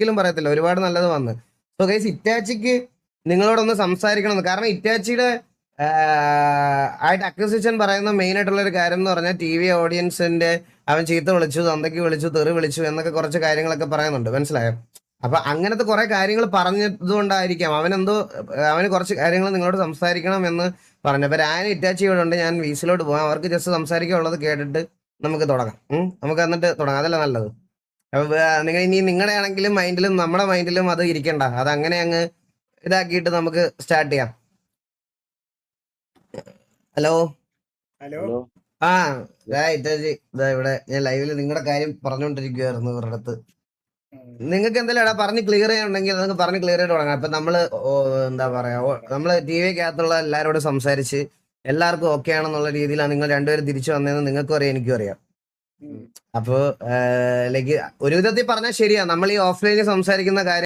ഒരിക്കലും പറയത്തില്ല, ഒരുപാട് നല്ലത് വന്ന്. സോ ഗൈസ്, ഇറ്റാച്ചിക്ക് നിങ്ങളോടൊന്ന് സംസാരിക്കണം. കാരണം ഇറ്റാച്ചിയുടെ ആയിട്ട് അക്വിസിഷൻ പറയുന്ന മെയിൻ ആയിട്ടുള്ള ഒരു കാര്യം എന്ന് പറഞ്ഞാൽ ടി വി ഓഡിയൻസിന്റെ അവൻ ചീത്ത വിളിച്ചു, തന്തയ്ക്ക് വിളിച്ചു, തെറി വിളിച്ചു എന്നൊക്കെ കുറച്ച് കാര്യങ്ങളൊക്കെ പറയുന്നുണ്ട്, മനസ്സിലായോ? അപ്പൊ അങ്ങനത്തെ കുറെ കാര്യങ്ങൾ പറഞ്ഞതുകൊണ്ടായിരിക്കാം അവന് കുറച്ച് കാര്യങ്ങൾ നിങ്ങളോട് സംസാരിക്കണം എന്ന് പറഞ്ഞു. അപ്പൊ ഞാൻ ഇറ്റാച്ചി ഇവിടെ ഉണ്ട്, ഞാൻ വീസിലോട്ട് പോകാം. അവർക്ക് ജസ്റ്റ് സംസാരിക്കാനുള്ളത് കേട്ടിട്ട് നമുക്ക് തുടങ്ങാം. നമുക്ക് എന്നിട്ട് തുടങ്ങാം, അതല്ല നല്ലത്. അപ്പൊ നിങ്ങൾ ഇനി നിങ്ങളുടെ ആണെങ്കിലും മൈൻഡിലും നമ്മുടെ മൈൻഡിലും അത് ഇരിക്കണ്ട, അത് അങ്ങനെ അങ്ങ് ഇതാക്കിയിട്ട് നമുക്ക് സ്റ്റാർട്ട് ചെയ്യാം. ഹലോ ആ ഇറ്റാച്ചി ഇതാ ഇവിടെ ഞാൻ ലൈവില് നിങ്ങളുടെ കാര്യം പറഞ്ഞുകൊണ്ടിരിക്കുവായിരുന്നു ഇവരുടെ അടുത്ത്. നിങ്ങൾക്ക് എന്തെങ്കിലും പറഞ്ഞ് ക്ലിയർ ചെയ്യാനുണ്ടെങ്കിൽ നിങ്ങൾക്ക് പറഞ്ഞ് ക്ലിയർ ചെയ്ത് തുടങ്ങാം. ഇപ്പൊ നമ്മള് എന്താ പറയാ, നമ്മള് ടി വിക്കകത്തുള്ള എല്ലാവരോടും സംസാരിച്ച് എല്ലാവർക്കും ഓക്കെ ആണെന്നുള്ള രീതിയിലാണ് നിങ്ങൾ രണ്ടുപേരും തിരിച്ചു വന്നതെന്ന് നിങ്ങൾക്കും അറിയാം, എനിക്കും അറിയാം. അപ്പോ ലൈക്ക് ഒരു വിധത്തിൽ പറഞ്ഞാൽ ശരിയാ, നമ്മൾ ഈ ഓഫ്ലൈനിൽ സംസാരിക്കുന്ന കാര്യം